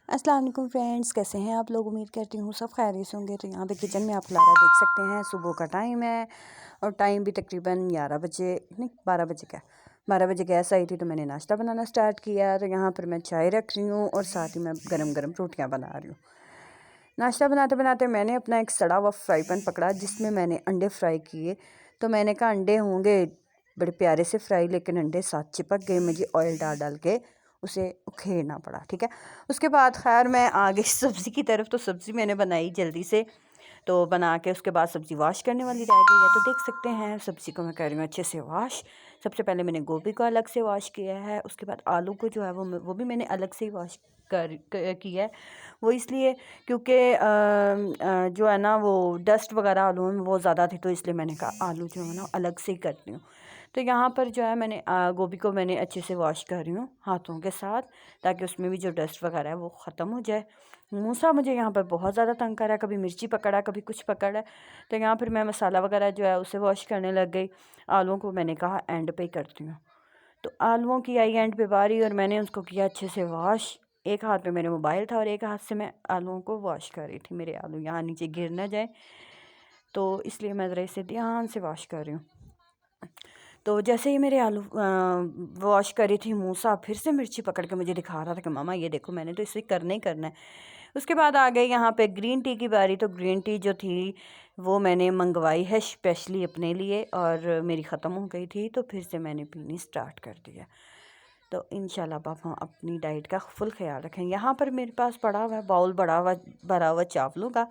अस्सलाम वालेकुम फ्रेंड्स, कैसे हैं आप लोग। उम्मीद करती हूँ सब खैरियत से होंगे। तो यहाँ पे किचन में आप लारा देख सकते हैं। सुबह का टाइम है और टाइम भी तकरीबन 11 बजे नहीं 12 बजे का 12 बजे गैस आई थी तो मैंने नाश्ता बनाना स्टार्ट किया। तो यहाँ पर मैं चाय रख रही हूँ और साथ ही मैं गरम गरम रोटियाँ बना रही हूँ। नाश्ता बनाते बनाते मैंने अपना एक सड़ा हुआ फ्राई पैन पकड़ा जिसमें मैंने अंडे फ्राई किए। तो मैंने कहा अंडे होंगे बड़े प्यारे से फ्राई, लेकिन अंडे साथ चिपक गए। मुझे ऑयल डाल डाल के उसे उखेड़ना पड़ा। ठीक है, उसके बाद खैर मैं आगे सब्ज़ी की तरफ। तो सब्ज़ी मैंने बनाई जल्दी से, तो बना के उसके बाद सब्ज़ी वॉश करने वाली रह गई है। तो देख सकते हैं सब्ज़ी को मैं कर रही हूँ अच्छे से वॉश। सबसे पहले मैंने गोभी को अलग से वॉश किया है। उसके बाद आलू को जो है वो भी मैंने अलग से ही वॉश किया है। वो इसलिए क्योंकि जो है ना वो डस्ट वगैरह आलू में वो ज़्यादा थी, तो इसलिए मैंने कहा आलू जो है ना अलग से ही करती हूँ। तो यहाँ पर जो है मैंने गोभी को मैंने अच्छे से वॉश कर रही हूँ हाथों के साथ, ताकि उसमें भी जो डस्ट वगैरह है वो ख़त्म हो जाए। मूसा मुझे यहाँ पर बहुत ज़्यादा तंग कर रहा है, कभी मिर्ची पकड़ा कभी कुछ पकड़ा है। तो यहाँ पर मैं मसाला वगैरह जो है उसे वॉश करने लग गई। आलूओं को मैंने कहा एंड पे ही करती हूँ। तो आलूओं की आई एंड पे बारी और मैंने उसको किया अच्छे से वॉश। एक हाथ में मेरे मोबाइल था और एक हाथ से मैं आलूओं को वॉश कर रही थी। मेरे आलू यहाँ नीचे गिर ना जाए, तो इसलिए मैं ज़रा इसे ध्यान से वॉश कर रही हूँ। तो जैसे ही मेरे आलू वॉश करी थी, मूसा फिर से मिर्ची पकड़ के मुझे दिखा रहा था कि मामा ये देखो, मैंने तो इसे करना ही करना है। उसके बाद आ गई यहाँ पे ग्रीन टी की बारी। तो ग्रीन टी जो थी वो मैंने मंगवाई है स्पेशली अपने लिए, और मेरी ख़त्म हो गई थी तो फिर से मैंने पीनी स्टार्ट कर दिया। तो इंशाल्लाह अब हम अपनी डाइट का फुल ख्याल रखें। यहाँ पर मेरे पास पड़ा हुआ है बाउल भरा हुआ चावलों का,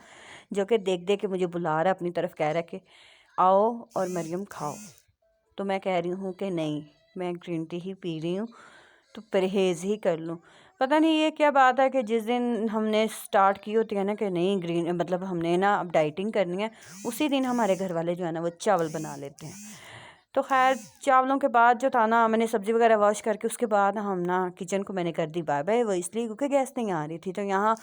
जो कि देख देख के मुझे बुला रहा है अपनी तरफ, कह रहा है कि आओ और मरियम खाओ। तो मैं कह रही हूँ कि नहीं, मैं ग्रीन टी ही पी रही हूँ, तो परहेज़ ही कर लूँ। पता नहीं ये क्या बात है कि जिस दिन हमने स्टार्ट की होती है ना कि नहीं ग्रीन मतलब हमने ना अब डाइटिंग करनी है, उसी दिन हमारे घर वाले जो है ना वो चावल बना लेते हैं। तो खैर चावलों के बाद जो था ना, मैंने सब्ज़ी वगैरह वॉश करके उसके बाद हम ना किचन को मैंने कर दी बाय बाय। वो इसलिए क्योंकि गैस नहीं आ रही थी। तो यहाँ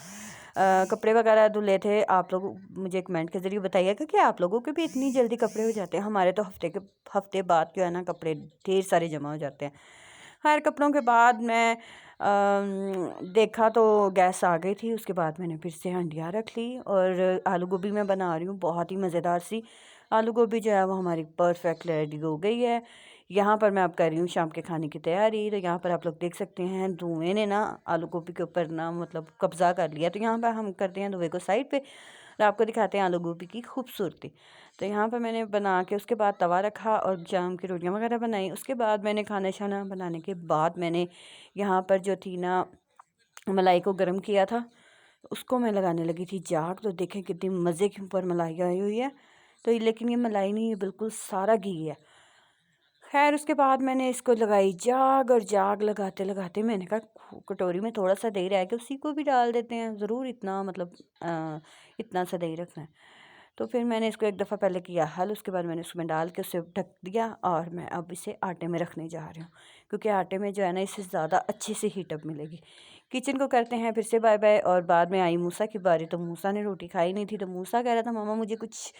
कपड़े वगैरह धुले थे। आप लोग मुझे कमेंट के ज़रिए बताइएगा कि आप लोगों के भी इतनी जल्दी कपड़े हो जाते हैं। हमारे तो हफ्ते बाद जो है ना कपड़े ढेर सारे जमा हो जाते हैं। खैर कपड़ों के बाद मैं देखा तो गैस आ गई थी। उसके बाद मैंने फिर से हंडिया रख ली और आलू गोभी मैं बना रही हूँ, बहुत ही मज़ेदार सी आलू गोभी जो है वो हमारी परफेक्ट रेडी हो गई है। यहाँ पर मैं अब कर रही हूँ शाम के खाने की तैयारी। तो यहाँ पर आप लोग देख सकते हैं धुएँ ने ना आलू गोभी के ऊपर ना मतलब कब्ज़ा कर लिया। तो यहाँ पर हम करते हैं धुएँ को साइड पे और आपको दिखाते हैं आलू गोभी की खूबसूरती। तो यहाँ पर मैंने बना के उसके बाद तवा रखा और जाम की रोटियाँ वगैरह बनाई। उसके बाद मैंने खाना शाना बनाने के बाद मैंने यहाँ पर जो थी ना मलाई को गर्म किया था, उसको मैं लगाने लगी थी जाग। तो देखें कितनी मज़े के ऊपर मलाई आई हुई है। तो लेकिन ये मलाई नहीं, ये बिल्कुल सारा घी है। खैर उसके बाद मैंने इसको लगाई जाग और जाग लगाते लगाते मैंने कहा कटोरी में थोड़ा सा दही रह गया, उसी को भी डाल देते हैं। ज़रूर इतना मतलब इतना सा दही रखना है। तो फिर मैंने इसको एक दफ़ा पहले किया हल, उसके बाद मैंने उसमें डाल के उसे ढक दिया और मैं अब इसे आटे में रखने जा रही हूँ, क्योंकि आटे में जो है ना इससे ज़्यादा अच्छी सी हीटअप मिलेगी। किचन को करते हैं फिर से बाय बाय। और बाद में आई मूसा की बारी। तो मूसा ने रोटी खाई नहीं थी, तो मूसा कह रहा था मामा मुझे कुछ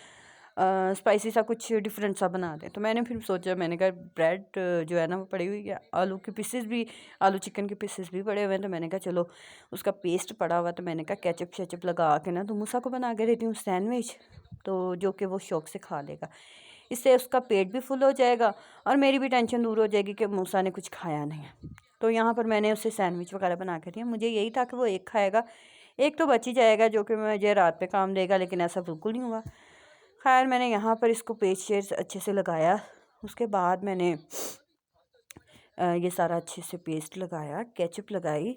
स्पाइसी सा कुछ डिफरेंट सा बना दें। तो मैंने फिर सोचा, मैंने कहा ब्रेड जो है ना वो पड़ी हुई है, आलू के पीसेस भी, आलू चिकन के पीसेस भी पड़े हुए हैं। तो मैंने कहा चलो उसका पेस्ट पड़ा हुआ, तो मैंने कहा केचप शेचप लगा के ना तो मूसा को बना के देती हूँ सैंडविच, तो जो कि वो शौक से खा लेगा। इससे उसका पेट भी फुल हो जाएगा और मेरी भी टेंशन दूर हो जाएगी कि मूसा ने कुछ खाया नहीं है। तो यहाँ पर मैंने उसे सैंडविच वगैरह बना के दिया। मुझे यही था कि वो एक खाएगा, एक तो बच ही जाएगा जो कि मुझे रात पे काम देगा, लेकिन ऐसा बिल्कुल नहीं हुआ। खैर मैंने यहाँ पर इसको पेस्ट शेस्ट अच्छे से लगाया। उसके बाद मैंने ये सारा अच्छे से पेस्ट लगाया, केचप लगाई।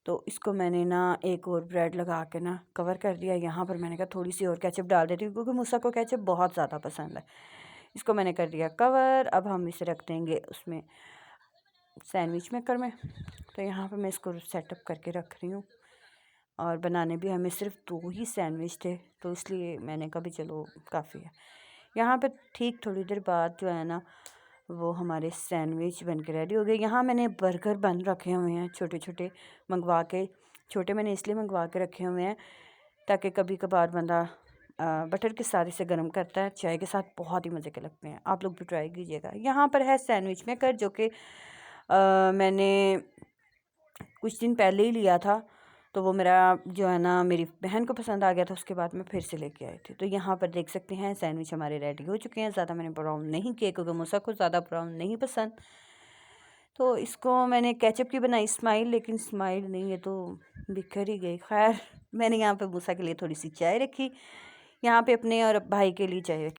तो इसको मैंने ना एक और ब्रेड लगा के ना कवर कर दिया। यहाँ पर मैंने कहा थोड़ी सी और केचप डाल देती हूँ, क्योंकि मूसा को केचप बहुत ज़्यादा पसंद है। इसको मैंने कर दिया कवर। अब हम इसे रख देंगे उसमें सैंडविच मेकर में। तो यहाँ पर मैं इसको सेटअप करके रख रही हूँ। और बनाने भी हमें सिर्फ 2 ही सैंडविच थे, तो इसलिए मैंने कहा भी चलो काफ़ी है। यहाँ पे ठीक थोड़ी देर बाद जो है ना वो हमारे सैंडविच बन के रेडी हो गए। यहाँ मैंने बर्गर बन रखे हुए हैं छोटे छोटे मंगवा के। छोटे मैंने इसलिए मंगवा के रखे हुए हैं ताकि कभी कभार बंदा बटर के साथ इसे गर्म करता है चाय के साथ, बहुत ही मज़े के लगते हैं। आप लोग भी ट्राई कीजिएगा। यहाँ पर है सैंडविच मेकर, जो कि मैंने कुछ दिन पहले ही लिया था। तो वो मेरा जो है ना मेरी बहन को पसंद आ गया था, उसके बाद मैं फिर से लेके आई थी। तो यहाँ पर देख सकते हैं सैंडविच हमारे रेडी हो चुके हैं। ज़्यादा मैंने ब्राउन नहीं किए क्योंकि मूसा को ज़्यादा ब्राउन नहीं पसंद। तो इसको मैंने केचप की बनाई स्माइल, लेकिन स्माइल नहीं, है तो बिखर ही गई। खैर मैंने यहाँ पे मूसा के लिए थोड़ी सी चाय रखी, यहाँ पे अपने और भाई के लिए चाय रखी।